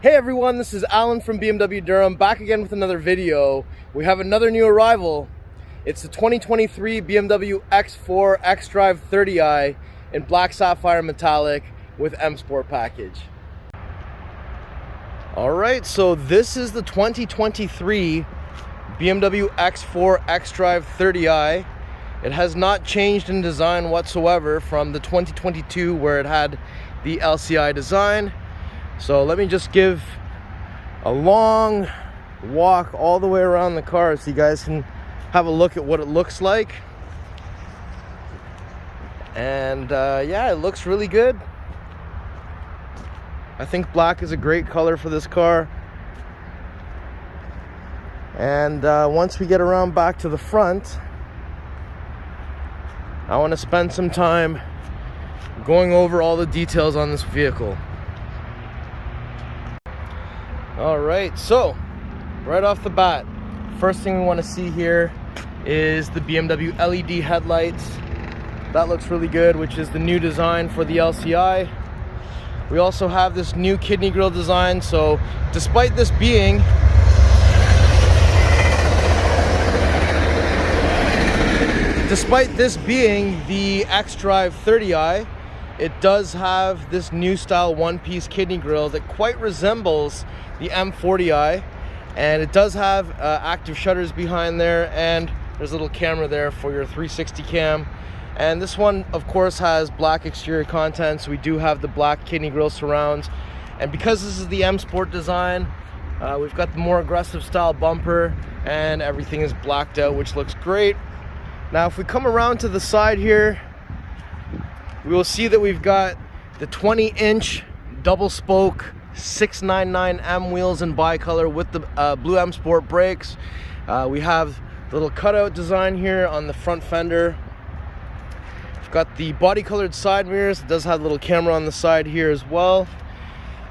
Hey everyone, this is Alan from BMW Durham, back again with another video. We have another new arrival. It's the 2023 BMW X4 xDrive30i in Black Sapphire Metallic with M Sport package. Alright, so this is the 2023 BMW X4 xDrive30i. It has not changed in design whatsoever from the 2022 where it had the LCI design. So let me just give a long walk all the way around the car so you guys can have a look at what it looks like. And yeah, it looks really good. I think black is a great color for this car. And once we get around back to the front, I want to spend some time going over all the details on this vehicle. Alright, so right off the bat, first thing we want to see here is the BMW LED headlights. That looks really good, which is the new design for the LCI. We also have this new kidney grille design, so despite this being the xDrive30i, it does have this new style one-piece kidney grille that quite resembles the M40i, and it does have active shutters behind there, and there's a little camera there for your 360 cam. And this one of course has black exterior content, so we do have the black kidney grille surrounds. And because this is the M Sport design, we've got the more aggressive style bumper, and everything is blacked out, which looks great. Now if we come around to the side here, we will see that we've got the 20-inch double spoke 699M wheels in bicolor with the blue M Sport brakes. We have the little cutout design here on the front fender. We've got the body colored side mirrors. It does have a little camera on the side here as well.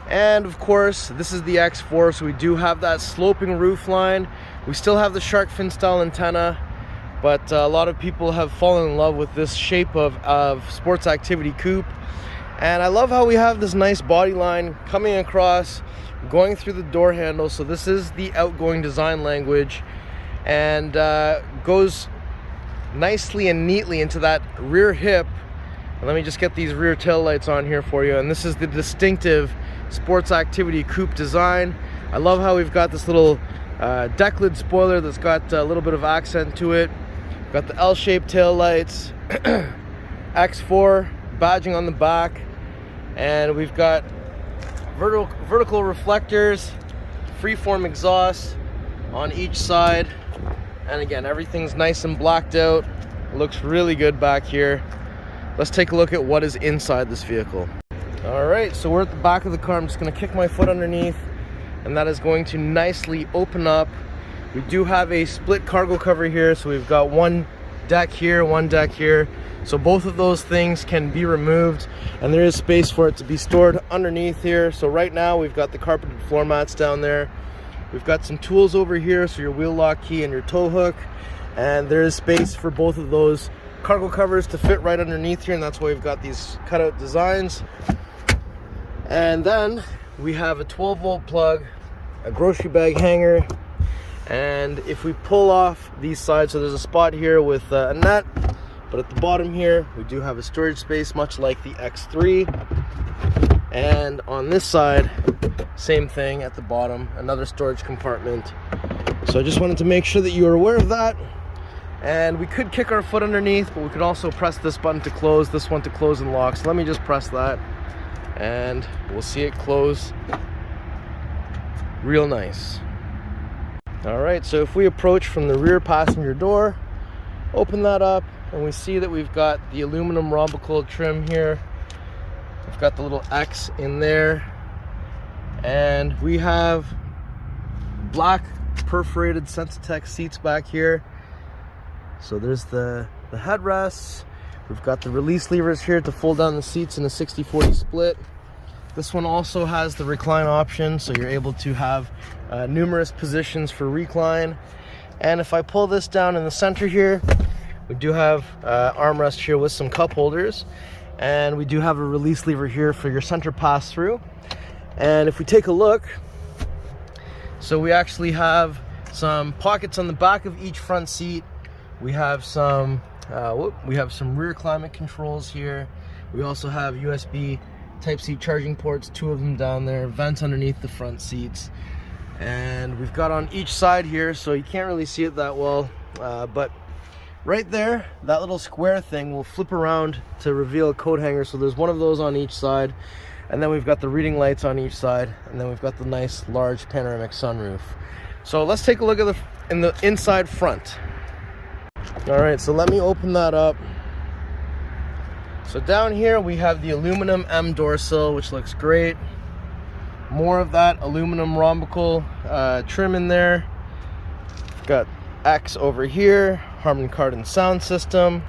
And of course, this is the X4, so we do have that sloping roof line. We still have the shark fin style antenna, but a lot of people have fallen in love with this shape of sports activity coupe. And I love how we have this nice body line coming across, going through the door handle. So this is the outgoing design language, and goes nicely and neatly into that rear hip. And let me just get these rear tail lights on here for you. And this is the distinctive sports activity coupe design. I love how we've got this little deck lid spoiler that's got a little bit of accent to it. We've got the L-shaped tail lights, X4 badging on the back, and we've got vertical reflectors, freeform exhaust on each side. And again, everything's nice and blacked out. It looks really good back here. Let's take a look at what is inside this vehicle. All right, so we're at the back of the car. I'm just going to kick my foot underneath, and that is going to nicely open up. We do have a split cargo cover here, so we've got one deck here, one deck here. So both of those things can be removed, and there is space for it to be stored underneath here. So right now we've got the carpeted floor mats down there. We've got some tools over here, so your wheel lock key and your tow hook. And there is space for both of those cargo covers to fit right underneath here, and that's why we've got these cutout designs. And then we have a 12-volt plug, a grocery bag hanger, and if we pull off these sides, so there's a spot here with a net, but at the bottom here we do have a storage space much like the X3. And on this side, same thing at the bottom, another storage compartment. So I just wanted to make sure that you are aware of that. And we could kick our foot underneath, but we could also press this button to close, this one to close and lock. So let me just press that, and we'll see it close real nice. All right, so if we approach from the rear passenger door, open that up, and we see that we've got the aluminum Rhombicle trim here. We've got the little X in there, and we have black perforated Sensitech seats back here. So there's the headrests. We've got the release levers here to fold down the seats in a 60-40 split. This one also has the recline option, so you're able to have numerous positions for recline. And if I pull this down in the center here, we do have armrest here with some cup holders, and we do have a release lever here for your center pass through. And if we take a look, so we actually have some pockets on the back of each front seat. We have some rear climate controls here. We also have USB Type-C charging ports, 2 of them down there, vents underneath the front seats. And we've got on each side here, so you can't really see it that well, but right there, that little square thing will flip around to reveal a coat hanger. So there's one of those on each side, and then we've got the reading lights on each side, and then we've got the nice large panoramic sunroof. So let's take a look at the inside front. All right, so let me open that up. So down here we have the aluminum M door sill, which looks great. More of that aluminum Rhombicle trim in there. Got X over here, Harman Kardon sound system.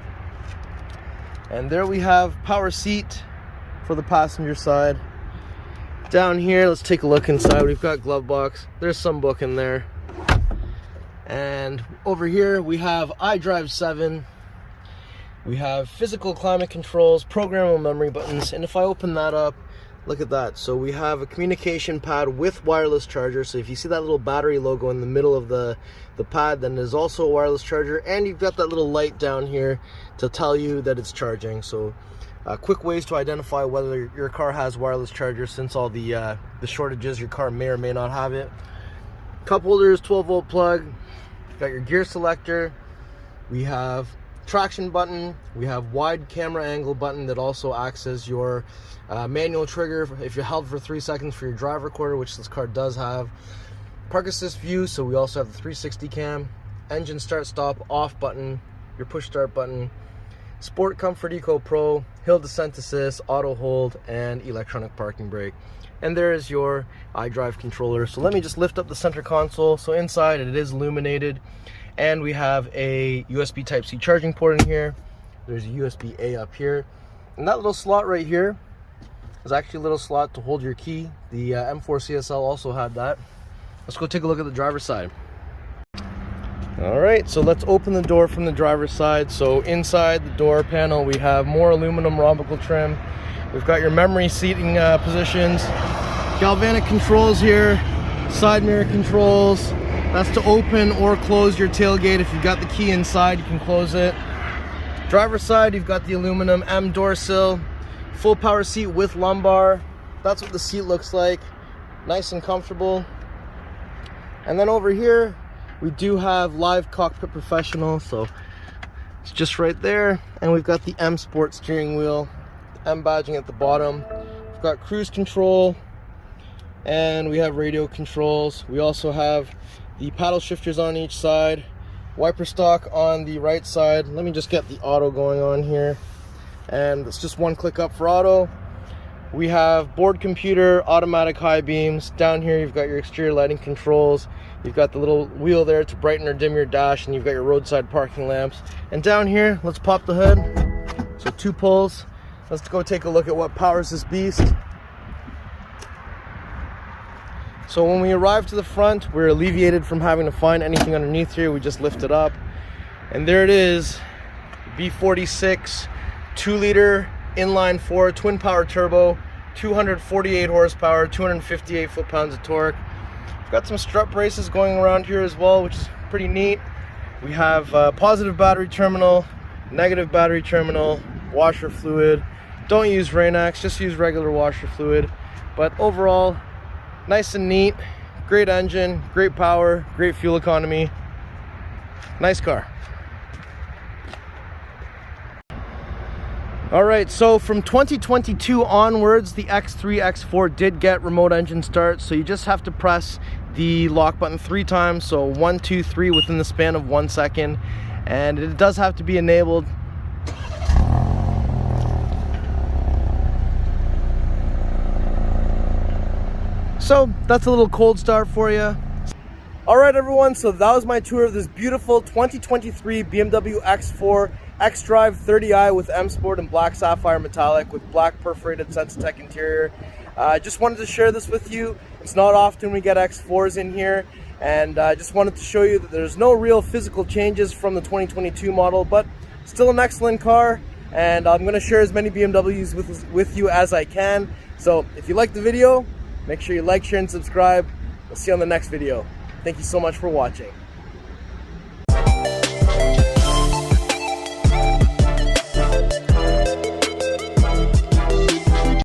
And there we have power seat for the passenger side. Down here, let's take a look inside. We've got glove box. There's some book in there. And over here we have iDrive 7. We have physical climate controls, programmable memory buttons, and if I open that up, look at that. So we have a communication pad with wireless charger. So if you see that little battery logo in the middle of the pad, then there's also a wireless charger, and you've got that little light down here to tell you that it's charging. So quick ways to identify whether your car has wireless charger, since all the shortages, your car may or may not have it. Cup holders, 12-volt plug. Got your gear selector. We have traction button. We have wide camera angle button that also acts as your manual trigger if you're held for 3 seconds for your drive recorder, which this car does have. Park assist view, so we also have the 360 cam. Engine start stop off button, your push start button. Sport Comfort Eco Pro, hill descent assist, auto hold, and electronic parking brake. And there is your iDrive controller. So let me just lift up the center console. So inside it is illuminated, and we have a USB Type-C charging port in here. There's a USB-A up here, and that little slot right here is actually a little slot to hold your key. The M4 CSL also had that. Let's go take a look at the driver's side. All right, so let's open the door from the driver's side. So inside the door panel, we have more aluminum Rhombicle trim. We've got your memory seating positions, galvanic controls here, side mirror controls. That's to open or close your tailgate. If you've got the key inside, you can close it. Driver's side, you've got the aluminum M door sill, full power seat with lumbar. That's what the seat looks like, nice and comfortable. And then over here, we do have Live Cockpit Professional, so it's just right there. And we've got the M Sport steering wheel, M badging at the bottom. We've got cruise control, and we have radio controls. We also have the paddle shifters on each side, wiper stock on the right side. Let me just get the auto going on here, and it's just one click up for auto. We have board computer, automatic high beams. Down here you've got your exterior lighting controls. You've got the little wheel there to brighten or dim your dash, and you've got your roadside parking lamps. And down here, let's pop the hood. So 2 pulls. Let's go take a look at what powers this beast. So when we arrive to the front, we're alleviated from having to find anything underneath here. We just lift it up, and there it is. B46 2-liter inline 4 twin power turbo, 248 horsepower, 258 foot-pounds of torque. We've got some strut braces going around here as well, which is pretty neat. We have positive battery terminal, negative battery terminal, washer fluid. Don't use Rain-X, just use regular washer fluid. But overall, nice and neat, great engine, great power, great fuel economy. Nice car. All right, so from 2022 onwards, the X3, X4 did get remote engine start. So you just have to press the lock button 3 times. So 1, 2, 3 within the span of 1 second. And it does have to be enabled. So that's a little cold start for you. All right, everyone, so that was my tour of this beautiful 2023 BMW X4 xDrive30i with M Sport and Black Sapphire Metallic with black perforated Sensitech interior. I just wanted to share this with you. It's not often we get X4s in here, and I just wanted to show you that there's no real physical changes from the 2022 model, but still an excellent car, and I'm going to share as many BMWs with you as I can. So if you like the video, Make sure you like, share, and subscribe. We'll see you on the next video. Thank you so much for watching.